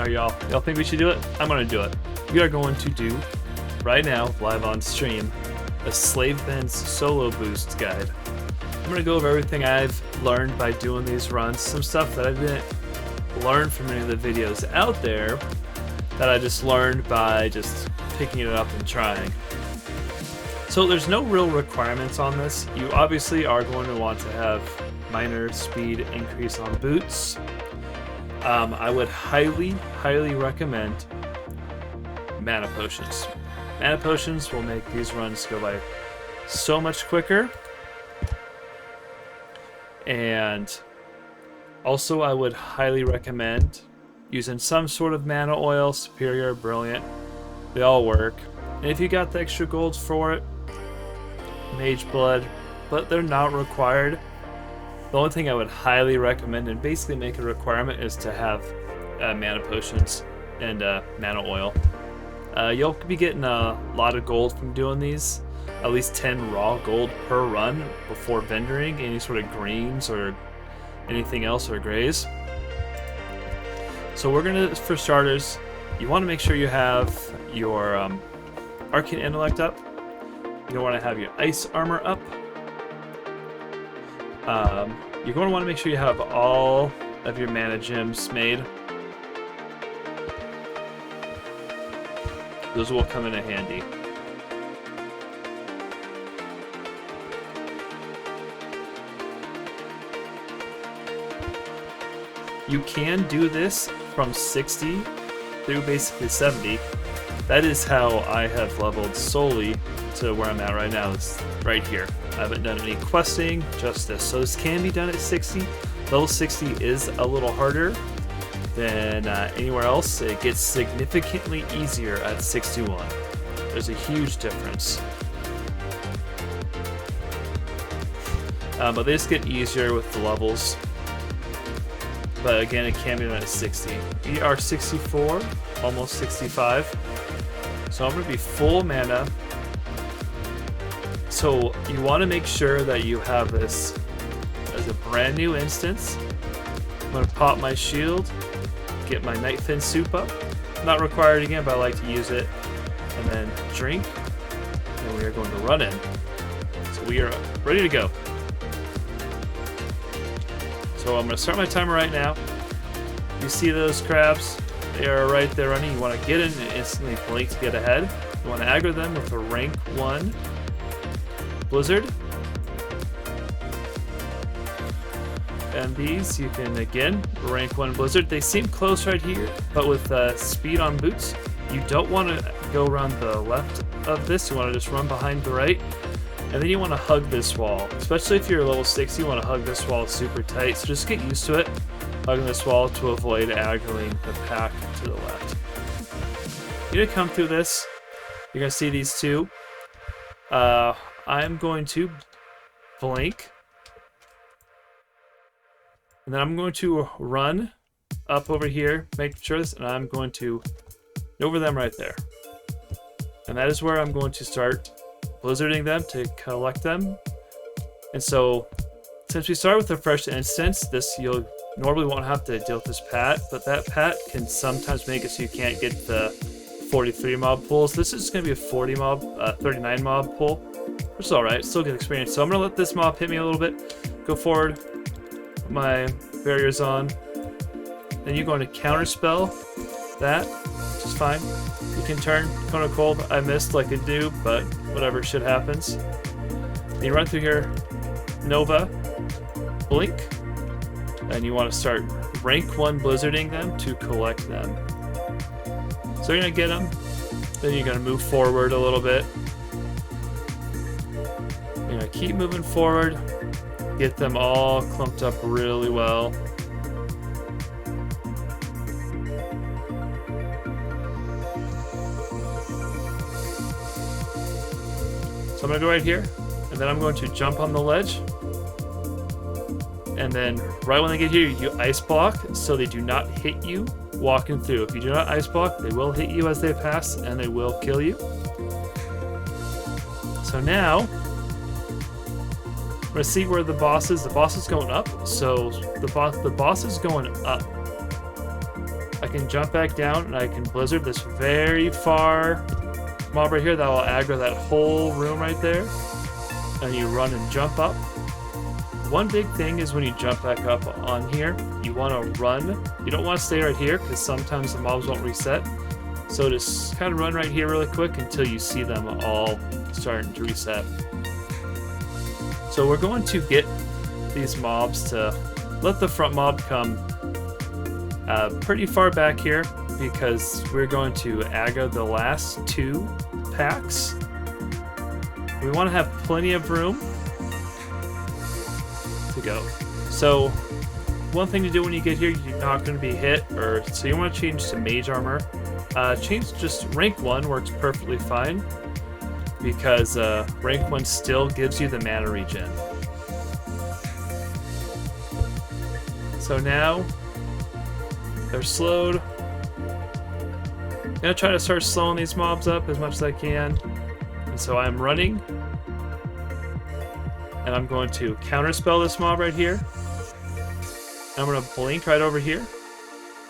Are y'all think we should do it? I'm gonna do it. We are going to do right now, live on stream, a Slave Bend's solo boost guide. I'm gonna go over everything I've learned by doing these runs, some stuff that I didn't learn from any of the videos out there that I just learned by just picking it up and trying. So there's no real requirements on this. You obviously are going to want to have minor speed increase on boots. I would highly recommend mana potions. Mana potions will make these runs go by so much quicker. And also I would highly recommend using some sort of mana oil, superior, brilliant. They all work. And if you got the extra gold for it, mage blood, but they're not required. The only thing I would highly recommend and basically make a requirement is to have mana potions and mana oil. You'll be getting a lot of gold from doing these, at least 10 raw gold per run before vendoring any sort of greens or anything else or grays. So we're gonna, for starters, you want to make sure you have your arcane intellect up. You want to have your ice armor up. You're going to want to make sure you have all of your mana gems made. Those will come in handy. You can do this from 60 through basically 70. That is how I have leveled solely to where I'm at right now, is right here. I haven't done any questing, just this. So this can be done at 60. Level 60 is a little harder than anywhere else. It gets significantly easier at 61. There's a huge difference. But they just get easier with the levels. But again, it can be done at 60. We are 64, almost 65. So I'm going to be full mana. So you want to make sure that you have this as a brand new instance. I'm going to pop my shield, get my Nightfin soup up. Not required again, but I like to use it. And then drink. And we are going to run in. So we are ready to go. So I'm going to start my timer right now. You see those crabs? They are right there running. You want to get in and instantly blink to get ahead. You want to aggro them with a rank 1 Blizzard. And these you can again rank 1 Blizzard. They seem close right here, but with speed on boots, you don't want to go around the left of this. You want to just run behind the right. And then you want to hug this wall. Especially if you're level 60, you want to hug this wall super tight. So just get used to it. Hugging this wall to avoid aggroing the pack to the left. You're going to come through this. You're going to see these two. I'm going to blink. And then I'm going to run up over here, make sure this, and I'm going to over them right there. And that is where I'm going to start blizzarding them to collect them. And so, since we start with a fresh instance, this you'll normally won't have to deal with this pat, but that pat can sometimes make it so you can't get the 43 mob pulls. This is going to be a 40 mob, 39 mob pull, which is alright, still good experience. So I'm going to let this mob hit me a little bit, go forward, put my barriers on, then you're going to counterspell that, which is fine. You can turn Cone of Cold. I missed like a do, but whatever, shit happens. Then you run through here, Nova, blink, and you want to start rank 1 blizzarding them to collect them. So you're going to get them, then you're going to move forward a little bit. You're going to keep moving forward, get them all clumped up really well. So I'm going to go right here, and then I'm going to jump on the ledge. And then right when they get here, you ice block so they do not hit you walking through. If you do not ice block, they will hit you as they pass, and they will kill you. So now, we're going to see where the boss is. The boss is going up, so the boss is going up. I can jump back down and I can blizzard this very far mob right here that will aggro that whole room right there. And you run and jump up. One big thing is when you jump back up on here, you want to run. You don't want to stay right here because sometimes the mobs won't reset. So just kind of run right here really quick until you see them all starting to reset. So we're going to get these mobs to let the front mob come pretty far back here because we're going to aggro the last 2 packs. We want to have plenty of room to go. So one thing to do when you get here, you're not going to be hit, so you want to change to Mage armor. Change just rank 1 works perfectly fine because rank 1 still gives you the mana regen. So now they're slowed. I'm gonna try to start slowing these mobs up as much as I can. And so I'm running. And I'm going to counterspell this mob right here. I'm gonna blink right over here.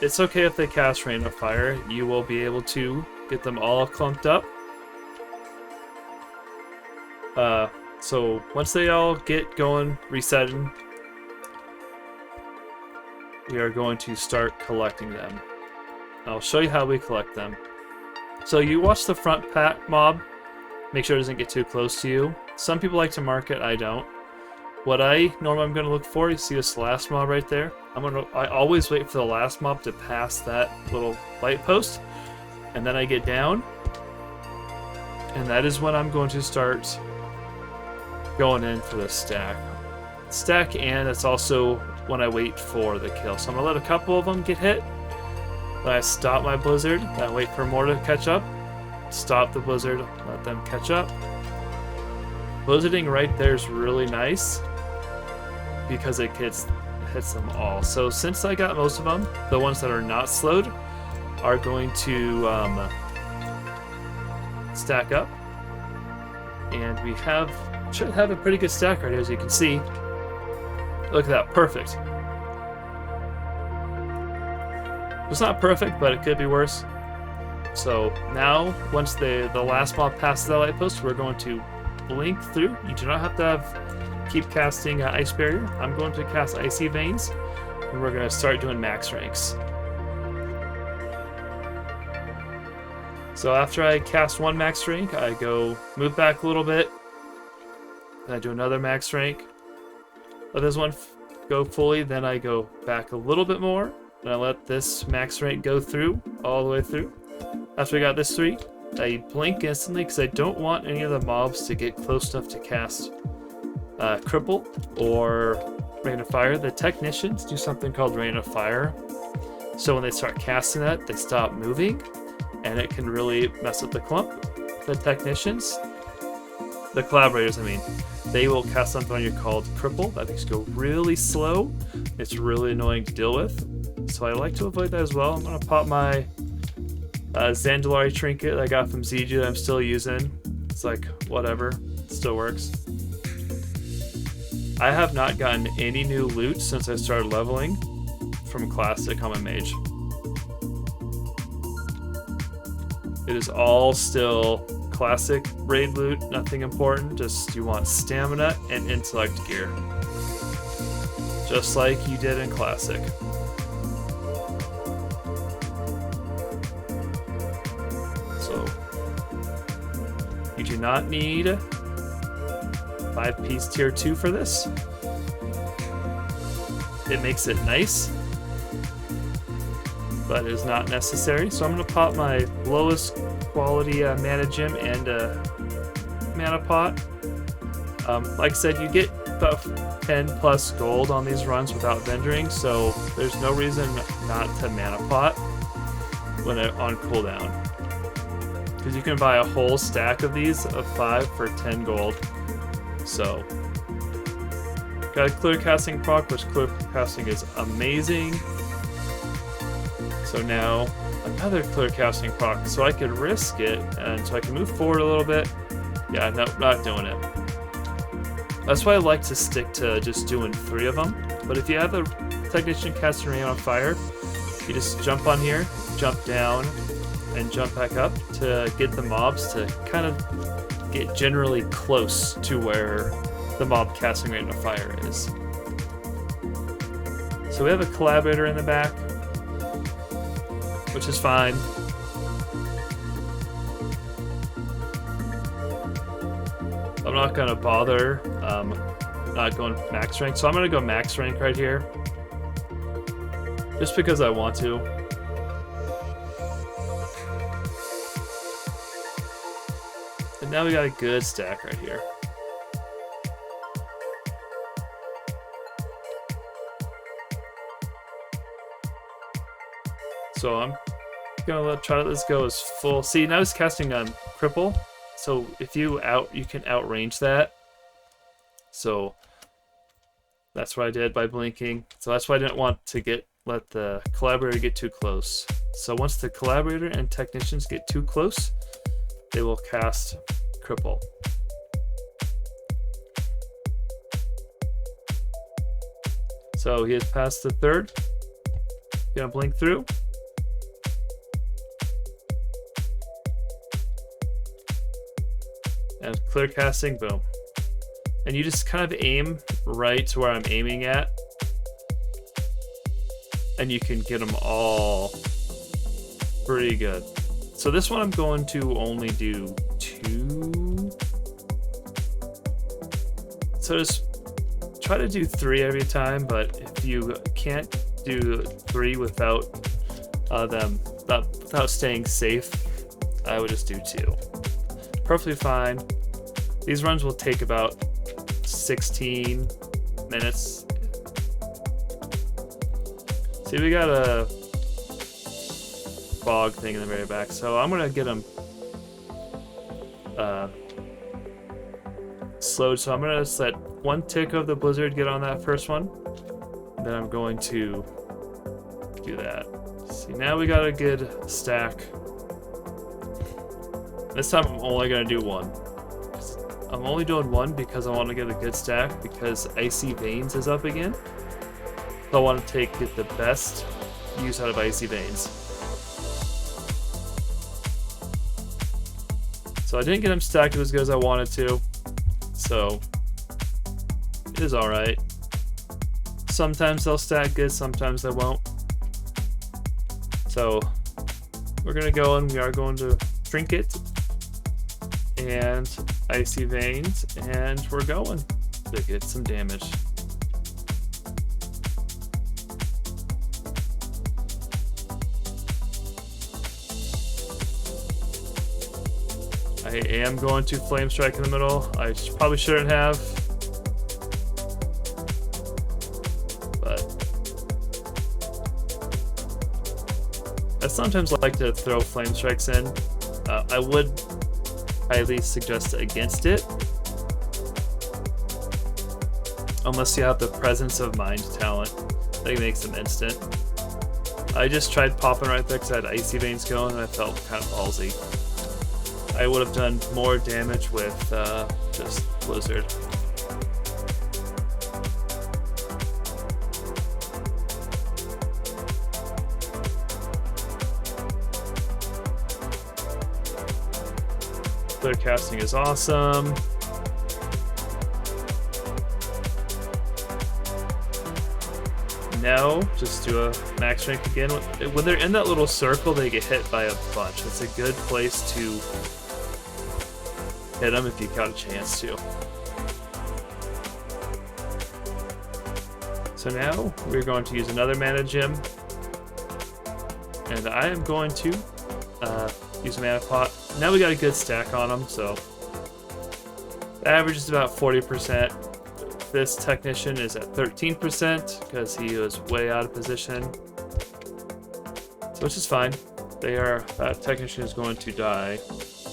It's okay if they cast Rain of Fire. You will be able to get them all clumped up. So once they all get going, resetting, we are going to start collecting them. I'll show you how we collect them. So you watch the front pack mob, make sure it doesn't get too close to you. Some people like to mark it, I don't. What I normally am going to look for, you see this last mob right there? I always wait for the last mob to pass that little light post, and then I get down, and that is when I'm going to start going in for the stack. And it's also when I wait for the kill. So I'm going to let a couple of them get hit, then I stop my blizzard, then I wait for more to catch up, stop the blizzard, let them catch up. Blizzarding right there is really nice because it hits them all. So since I got most of them, the ones that are not slowed are going to stack up, and we should have a pretty good stack right here, as you can see. Look at that, perfect. It's not perfect, but it could be worse. So now, once the last mob passes that light post, we're going to blink through. You do not have to keep casting Ice Barrier. I'm going to cast Icy Veins, and we're going to start doing max ranks. So after I cast one max rank, I go move back a little bit, then I do another max rank, let this one go fully, then I go back a little bit more, and I let this max rank go through, all the way through. After I got this 3, I blink instantly because I don't want any of the mobs to get close enough to cast Cripple or Rain of Fire. The Technicians do something called Rain of Fire, so when they start casting that, they stop moving, and it can really mess up the clump. The Technicians, the Collaborators, I mean, they will cast something on you called Cripple. That makes you go really slow. It's really annoying to deal with, so I like to avoid that as well. I'm going to pop my Zandalari trinket I got from ZG that I'm still using. It's like, whatever, it still works. I have not gotten any new loot since I started leveling from Classic on my Mage. It is all still Classic raid loot, nothing important, just you want stamina and intellect gear. Just like you did in Classic. So, you do not need 5-piece tier 2 for this. It makes it nice, but it is not necessary. So I'm going to pop my lowest quality mana gem and mana pot. Like I said, you get about 10 plus gold on these runs without vendoring, so there's no reason not to mana pot when it on cooldown. Because you can buy a whole stack of these of 5 for 10 gold. So, got a clear casting proc, which clear casting is amazing. So now another clear casting proc, so I could risk it, and so I can move forward a little bit. Yeah, no, not doing it. That's why I like to stick to just doing 3 of them. But if you have a Technician casting Rain on Fire, You just jump on here, jump down, and jump back up to get the mobs to kind of get generally close to where the mob casting rate of fire is. So we have a collaborator in the back, which is fine. I'm not gonna bother not going max rank, so I'm gonna go max rank right here, just because I want to. And now we got a good stack right here. So I'm gonna try to let this go as full. See, now it's casting cripple. So if you can outrange that. So that's what I did by blinking. So that's why I didn't want to let the collaborator get too close. So once the collaborator and technicians get too close, they will cast cripple. So he has passed the third. Gonna blink through. And clear casting, boom. And you just kind of aim right to where I'm aiming at. And you can get them all pretty good. So this one I'm going to only do 2. So just try to do 3 every time, but if you can't do 3 without without staying safe, I would just do 2. Perfectly fine. These runs will take about 16 minutes. See, we got a fog thing in the very back, so I'm gonna get them slowed. So I'm gonna just let 1 tick of the blizzard get on that first one, and then I'm going to do that. See, now we got a good stack. This time I'm only gonna do 1. I'm only doing 1 because I want to get a good stack, because Icy Veins is up again. So I want to get the best use out of Icy Veins. So I didn't get them stacked as good as I wanted to, so it is alright. Sometimes they'll stack good, sometimes they won't. So we're gonna go and we are going to Trinket and Icy Veins, and we're going to get some damage. I am going to Flame Strike in the middle. I probably shouldn't have, but I sometimes like to throw Flame Strikes in. I would highly suggest against it, unless you have the Presence of Mind talent that makes them instant. I just tried popping right there because I had Icy Veins going and I felt kind of ballsy. I would have done more damage with just Blizzard. Clear casting is awesome. Now, just do a max rank again. When they're in that little circle, they get hit by a bunch. It's a good place to hit them if you got a chance to. So now, we're going to use another mana gem. And I am going to use a mana pot. Now we got a good stack on them, so the average is about 40%. This technician is at 13% because he was way out of position, so which is fine. That technician is going to die,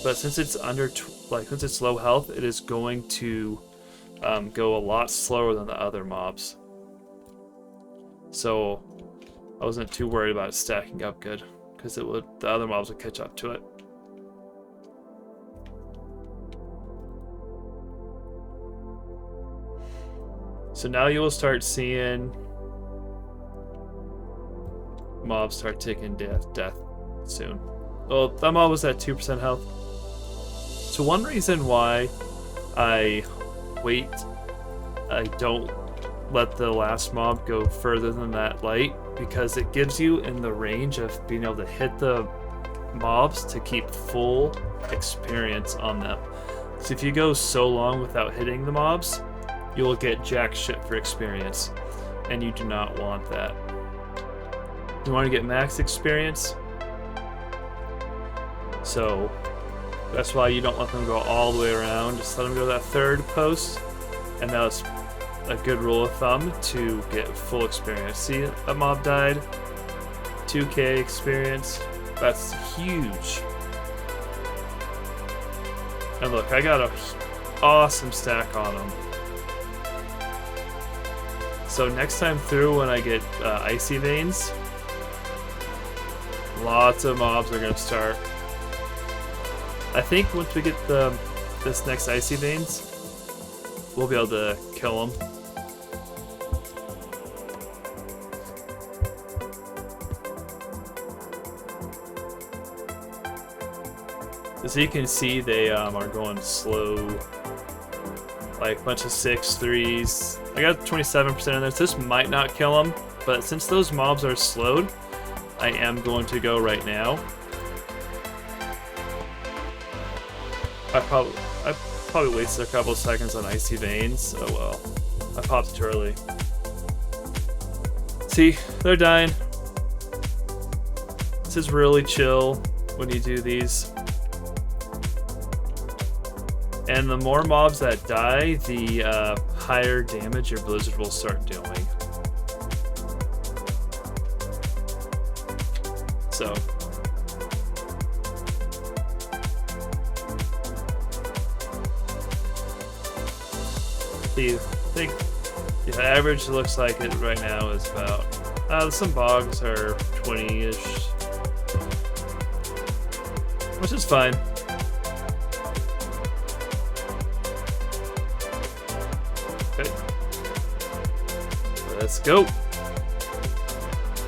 but since it's since it's low health, it is going to go a lot slower than the other mobs. So I wasn't too worried about it stacking up good, because the other mobs would catch up to it. So now you will start seeing mobs start taking death soon. Well, that mob was at 2% health. So one reason why I wait, I don't let the last mob go further than that light, because it gives you in the range of being able to hit the mobs to keep full experience on them. So if you go so long without hitting the mobs, you will get jack shit for experience, and you do not want that. You want to get max experience, so that's why you don't let them go all the way around. Just let them go to that third post, and that's a good rule of thumb to get full experience. See, a mob died, 2k experience. That's huge. And look, I got an awesome stack on them. So next time through, when I get icy veins, lots of mobs are gonna start. I think once we get this next icy veins, we'll be able to kill them. As you can see, they are going slow, like a bunch of 6-3s. I got 27% in there, so this might not kill them, but since those mobs are slowed, I am going to go right now. I probably wasted a couple seconds on icy veins. Oh well, I popped too early. See, they're dying. This is really chill when you do these. And the more mobs that die, the higher damage your blizzard will start doing. So. I think the average looks like it right now is about, some bogs are 20-ish, which is fine. Okay, let's go.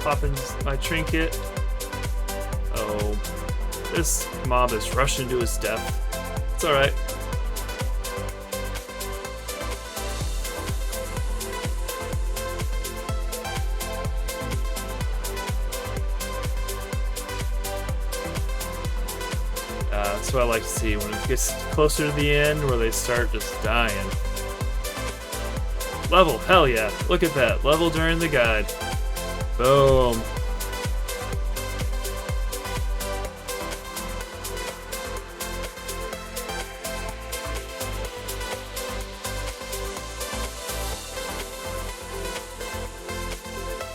Pop in my trinket. Oh, this mob is rushing to his death. It's alright. That's what I like to see when it gets closer to the end where they start just dying. Level, hell yeah. Look at that. Level during the guide. Boom.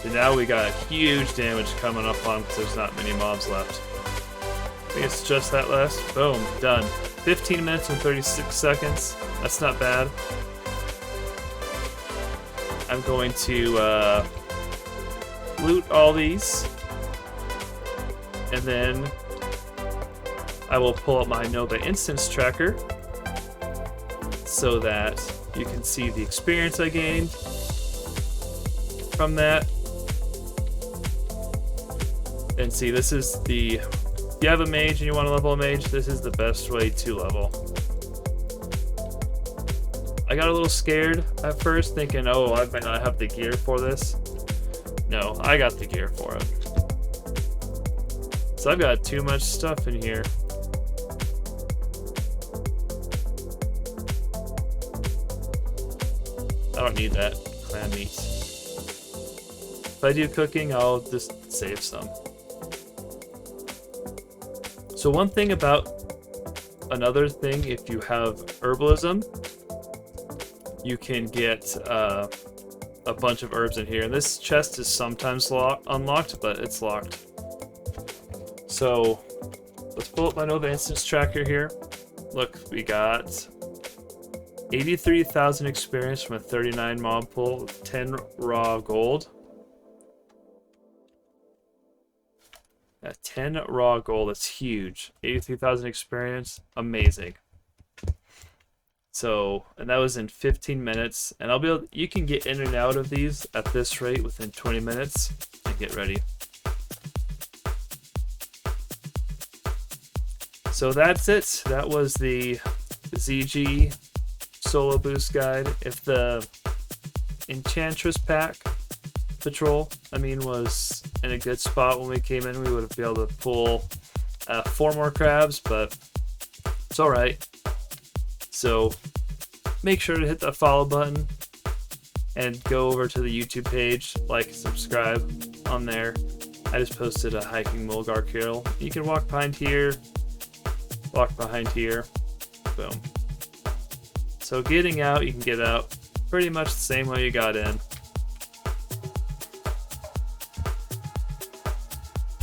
And now we got huge damage coming up on because there's not many mobs left. I think it's just that last. Boom, done. 15 minutes and 36 seconds. That's not bad. I'm going to loot all these, and then I will pull up my Nova Instance Tracker so that you can see the experience I gained from that. And see, this is the... If you have a mage and you want to level a mage, this is the best way to level. I got a little scared at first, thinking, oh, I might not have the gear for this. No, I got the gear for it. So I've got too much stuff in here. I don't need that clan meat. If I do cooking, I'll just save some. So one thing about another thing, if you have herbalism, you can get a bunch of herbs in here. And this chest is sometimes unlocked, but it's locked. So let's pull up my Nova Instance Tracker here. Look, we got 83,000 experience from a 39 mob pool with 10 raw gold. 10 raw gold, that's huge. 83,000 experience, amazing. So, and that was in 15 minutes, and I'll be able, you can get in and out of these at this rate within 20 minutes and get ready. So that's it. That was the ZG solo boost guide. If the Enchantress pack patrol, was in a good spot when we came in, we would have been able to pull 4 more crabs, but it's alright. So make sure to hit the follow button and go over to the YouTube page, like, subscribe on there. I just posted a hiking Mulgar kill. You can walk behind here, boom. So getting out, you can get out pretty much the same way you got in.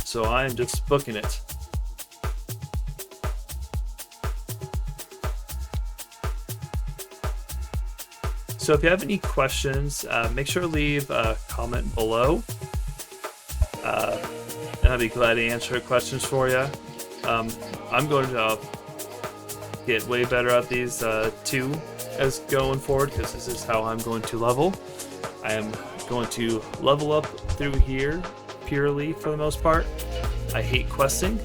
So I'm just booking it. So if you have any questions, make sure to leave a comment below. And I'll be glad to answer questions for you. I'm going to get way better at these two as going forward, because this is how I'm going to level. I am going to level up through here purely for the most part. I hate questing.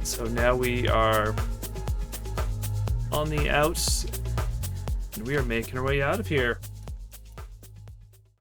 So now we are on the outs, and we are making our way out of here.